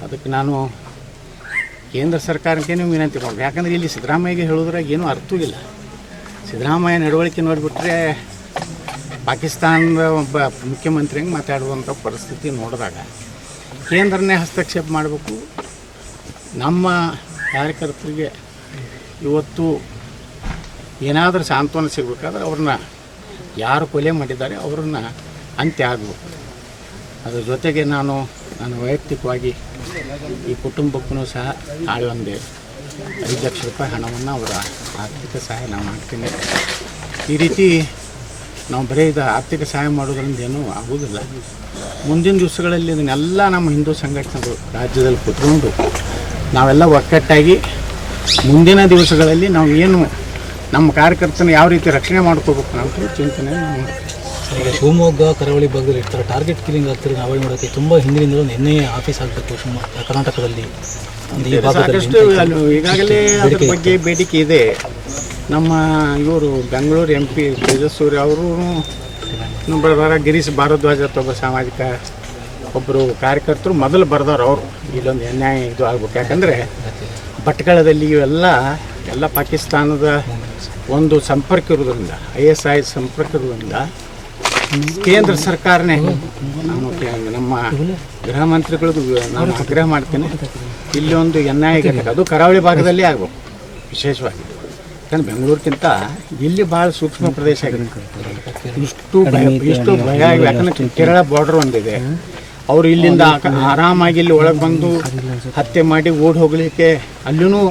ಅದಕ್ಕೆ ನಾನು ಕೇಂದ್ರ ಸರ್ಕಾರಕ್ಕೇನು ವಿನಂತಿ ಮಾಡೋದು. ಯಾಕಂದರೆ ಇಲ್ಲಿ ಸಿದ್ದರಾಮಯ್ಯಗೆ ಹೇಳೋದ್ರಾಗ ಏನೂ ಅರ್ಥವಿಲ್ಲ. ಸಿದ್ದರಾಮಯ್ಯ ನಡವಳಿಕೆ ನೋಡಿಬಿಟ್ರೆ ಪಾಕಿಸ್ತಾನದ ಒಬ್ಬ ಮುಖ್ಯಮಂತ್ರಿ ಹಂಗೆ ಮಾತಾಡುವಂಥ ಪರಿಸ್ಥಿತಿ ನೋಡಿದಾಗ ಕೇಂದ್ರನೇ ಹಸ್ತಕ್ಷೇಪ ಮಾಡಬೇಕು. ನಮ್ಮ ಕಾರ್ಯಕರ್ತರಿಗೆ ಇವತ್ತು ಏನಾದರೂ ಸಾಂತ್ವನ ಸಿಗಬೇಕಾದ್ರೆ ಅವ್ರನ್ನ ಯಾರು ಕೊಲೆ ಮಾಡಿದ್ದಾರೆ ಅವ್ರನ್ನ ಅಂತ್ಯ ಆಗಬೇಕು. ಅದ್ರ ಜೊತೆಗೆ ನಾನು ವೈಯಕ್ತಿಕವಾಗಿ ಈ ಕುಟುಂಬಕ್ಕೂ ಸಹ ನಾಳೆ ಒಂದು 5 ಲಕ್ಷ ರೂಪಾಯಿ ಹಣವನ್ನು ಅವರ ಆರ್ಥಿಕ ಸಹಾಯ ನಾವು ಮಾಡ್ತೀನಿ. ಈ ರೀತಿ ನಾವು ಬರೀ ಇದು ಆರ್ಥಿಕ ಸಹಾಯ ಮಾಡೋದ್ರಿಂದ ಏನೂ ಆಗೋದಿಲ್ಲ. ಮುಂದಿನ ದಿವಸಗಳಲ್ಲಿ ಇದನ್ನೆಲ್ಲ ನಮ್ಮ ಹಿಂದೂ ಸಂಘಟನೆಗಳು ರಾಜ್ಯದಲ್ಲಿ ಕೂತ್ಕೊಂಡು ನಾವೆಲ್ಲ ಒಕ್ಕಟ್ಟಾಗಿ ಮುಂದಿನ ದಿವಸಗಳಲ್ಲಿ ನಾವು ಏನು ನಮ್ಮ ಕಾರ್ಯಕರ್ತನ ಯಾವ ರೀತಿ ರಕ್ಷಣೆ ಮಾಡ್ಕೋಬೇಕು ಅನ್ನೋ ಚಿಂತನೆ ನಾವು ಈಗ ಶಿವಮೊಗ್ಗ ಕರಾವಳಿ ಭಾಗದಲ್ಲಿ ಇರ್ತಾರೆ ಟಾರ್ಗೆಟ್ ಕಿಲ್ಲಿಂಗ್ ಆಗ್ತಾರೆ. ಅವಾಯ್ಡ್ ಮಾಡೋಕ್ಕೆ ತುಂಬ ಹಿಂದಿನಿಂದ ಒಂದು NIA ಆಫೀಸ್ ಆಗಬೇಕು ಶಿವಮೊಗ್ಗ ಕರ್ನಾಟಕದಲ್ಲಿ. ಸಾಕಷ್ಟು ಈಗಾಗಲೇ ಅದ್ರ ಬಗ್ಗೆ ಬೇಡಿಕೆ ಇದೆ. ನಮ್ಮ ಇವರು ಬೆಂಗಳೂರು MP ತೇಜಸ್ವಿ ಅವರು ಗಿರೀಶ್ ಭಾರದ್ವಾಜ ಒಬ್ಬ ಸಾಮಾಜಿಕ ಒಬ್ಬರು ಕಾರ್ಯಕರ್ತರು ಮೊದಲು ಬರೆದವ್ರು. ಅವರು ಇಲ್ಲೊಂದು NIA ಇದು ಆಗ್ಬೇಕು. ಯಾಕಂದರೆ ಭಟ್ಕಳದಲ್ಲಿ ಎಲ್ಲ ಪಾಕಿಸ್ತಾನದ ಒಂದು ಸಂಪರ್ಕ ಇರೋದ್ರಿಂದ ISI ಸಂಪರ್ಕ ಇರೋದ್ರಿಂದ ಕೇಂದ್ರ ಸರ್ಕಾರನೇ ನಮ್ಮ ಗೃಹ ಮಂತ್ರಿಗಳದ್ದು ನಾನು ಆಗ್ರಹ ಮಾಡ್ತೀನಿ, ಇಲ್ಲಿ ಒಂದು NIA ಘಟಕ ಅದು ಕರಾವಳಿ ಭಾಗದಲ್ಲೇ ಆಗಬೇಕು ವಿಶೇಷವಾಗಿ. ಯಾಕಂದ್ರೆ ಬೆಂಗಳೂರಿಗಿಂತ ಇಲ್ಲಿ ಭಾಳ ಸೂಕ್ಷ್ಮ ಪ್ರದೇಶ ಆಗಿದೆ. ಇಷ್ಟು ಭಯ ಆಗಿದೆ. ಯಾಕಂದರೆ ಕೇರಳ ಬಾರ್ಡರ್ ಒಂದಿದೆ. ಅವರು ಇಲ್ಲಿಂದ ಆರಾಮಾಗಿ ಇಲ್ಲಿ ಒಳಗೆ ಬಂದು ಹತ್ಯೆ ಮಾಡಿ ಓಡಿ ಹೋಗಲಿಕ್ಕೆ ಅಲ್ಲೂ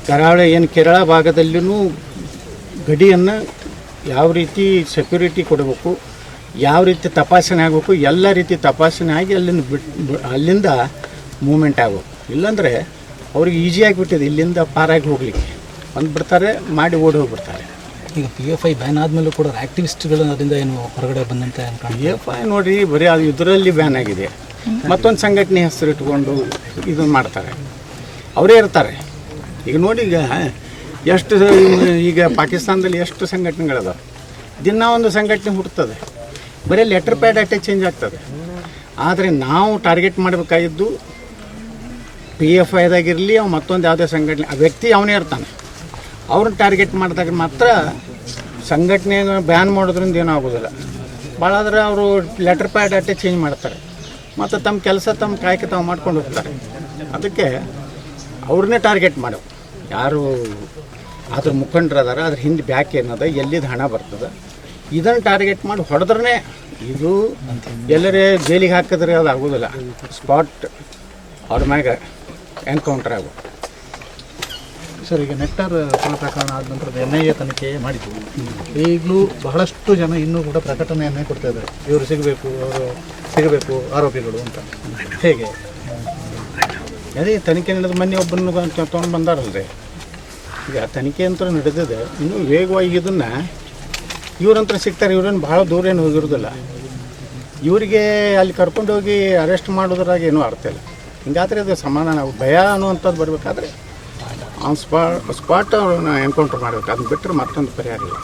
ಕರಾವಳಿ ಕೇರಳ ಭಾಗದಲ್ಲೂ ಗಡಿಯನ್ನು ಯಾವ ರೀತಿ ಸೆಕ್ಯೂರಿಟಿ ಕೊಡಬೇಕು, ಯಾವ ರೀತಿ ತಪಾಸಣೆ ಆಗಬೇಕು, ಎಲ್ಲ ರೀತಿ ತಪಾಸಣೆ ಆಗಿ ಅಲ್ಲಿಂದ ಮೂಮೆಂಟ್ ಆಗಬೇಕು. ಇಲ್ಲಾಂದರೆ ಅವ್ರಿಗೆ ಈಸಿ ಆಗಿಬಿಟ್ಟಿದೆ ಇಲ್ಲಿಂದ ಪಾರಾಗಿ ಹೋಗಲಿಕ್ಕೆ. ಬಂದುಬಿಡ್ತಾರೆ, ಮಾಡಿ ಓಡಿ ಹೋಗ್ಬಿಡ್ತಾರೆ. ಈಗ PFI ಬ್ಯಾನ್ ಆದಮೇಲೂ ಕೂಡ ಆ್ಯಕ್ಟಿವಿಸ್ಟ್ಗಳು ಅದರಿಂದ ಏನು ಹೊರಗಡೆ ಬಂದಂತೆ PFI ನೋಡಿರಿ ಬರೀ ಅದು ಇದರಲ್ಲಿ ಬ್ಯಾನ್ ಆಗಿದೆ. ಮತ್ತೊಂದು ಸಂಘಟನೆ ಹೆಸರು ಇಟ್ಕೊಂಡು ಇದನ್ನು ಮಾಡ್ತಾರೆ, ಅವರೇ ಇರ್ತಾರೆ. ಈಗ ನೋಡಿ ಈಗ ಪಾಕಿಸ್ತಾನದಲ್ಲಿ ಎಷ್ಟು ಸಂಘಟನೆಗಳದಾವೆ. ದಿನ ಒಂದು ಸಂಘಟನೆ ಹುಡ್ತದೆ, ಬರೀ ಲೆಟರ್ ಪ್ಯಾಡ್ ಅಷ್ಟೇ ಚೇಂಜ್ ಆಗ್ತದೆ. ಆದರೆ ನಾವು ಟಾರ್ಗೆಟ್ ಮಾಡಬೇಕಾಗಿದ್ದು PFIದಾಗಿರಲಿ ಅವು ಮತ್ತೊಂದು ಯಾವುದೇ ಸಂಘಟನೆ, ಆ ವ್ಯಕ್ತಿ ಅವನೇ ಇರ್ತಾನೆ. ಅವ್ರನ್ನ ಟಾರ್ಗೆಟ್ ಮಾಡಿದಾಗ ಮಾತ್ರ ಸಂಘಟನೆ ಬ್ಯಾನ್ ಮಾಡೋದ್ರಿಂದ ಏನೂ ಆಗೋದಿಲ್ಲ. ಭಾಳ ಆದರೆ ಅವರು ಲೆಟರ್ ಪ್ಯಾಡ್ ಅಷ್ಟೇ ಚೇಂಜ್ ಮಾಡ್ತಾರೆ, ಮತ್ತು ತಮ್ಮ ಕೆಲಸ ತಮ್ಮ ಕಾಯಕ ತಾವು ಮಾಡ್ಕೊಂಡು ಹೋಗ್ತಾರೆ. ಅದಕ್ಕೆ ಅವ್ರನ್ನೇ ಟಾರ್ಗೆಟ್ ಮಾಡೋ ಯಾರು ಅದ್ರ ಮುಖಂಡರು ಅದಾರ, ಅದ್ರ ಹಿಂದೆ ಬ್ಯಾಕ್ ಏನದ, ಎಲ್ಲಿದ್ದು ಹಣ ಬರ್ತದೆ, ಇದನ್ನು ಟಾರ್ಗೆಟ್ ಮಾಡಿ ಹೊಡೆದ್ರೆ ಇದು ಎಲ್ಲರೇ ಜೈಲಿಗೆ ಹಾಕಿದ್ರೆ ಅದು ಆಗೋದಿಲ್ಲ. ಸ್ಪಾಟ್ ಅವ್ರ ಮ್ಯಾಗ ಎನ್ಕೌಂಟರ್ ಆಗೋ. ಸರ್, ಈಗ ನೆಕ್ಟಾರ್ ಕೊಲೆ ಪ್ರಕರಣ ಆದ ನಂತರದ NIA ತನಿಖೆ ಮಾಡಿದ್ದು, ಈಗಲೂ ಬಹಳಷ್ಟು ಜನ ಇನ್ನೂ ಕೂಡ ಪ್ರಕಟಣೆಯನ್ನೇ ಕೊಡ್ತಾ ಇದ್ದಾರೆ, ಇವರು ಸಿಗಬೇಕು ಆರೋಪಿಗಳು ಅಂತ. ಹೇಗೆ ಅದೇ ತನಿಖೆ ನಡೆದ ಮೊನ್ನೆ ಒಬ್ಬರನ್ನು ತೊಗೊಂಡು ಬಂದಾರಲ್ರಿ. ಈಗ ತನಿಖೆ ಅಂತ ನಡೆದಿದೆ, ಇನ್ನೂ ವೇಗವಾಗಿ ಇದನ್ನು ಇವ್ರಂತ್ರ ಸಿಗ್ತಾರೆ. ಇವ್ರೇನು ಭಾಳ ದೂರ ಏನು ಹೋಗಿರೋದಿಲ್ಲ. ಇವರಿಗೆ ಅಲ್ಲಿ ಕರ್ಕೊಂಡೋಗಿ ಅರೆಸ್ಟ್ ಮಾಡೋದ್ರಾಗ ಏನೂ ಅರ್ಥ ಇಲ್ಲ. ಹಿಂಗಾದ್ರೆ ಅದು ಸಮಾಧಾನ ಭಯ ಅನ್ನುವಂಥದ್ದು ಬರಬೇಕಾದ್ರೆ ಆನ್ ಸ್ಪಾಟ್ ಅವ್ರನ್ನ ಎನ್ಕೌಂಟರ್ ಮಾಡಬೇಕು. ಅದನ್ನ ಬಿಟ್ಟರೆ ಮತ್ತೊಂದು ಪರಿಹಾರ ಇಲ್ಲ.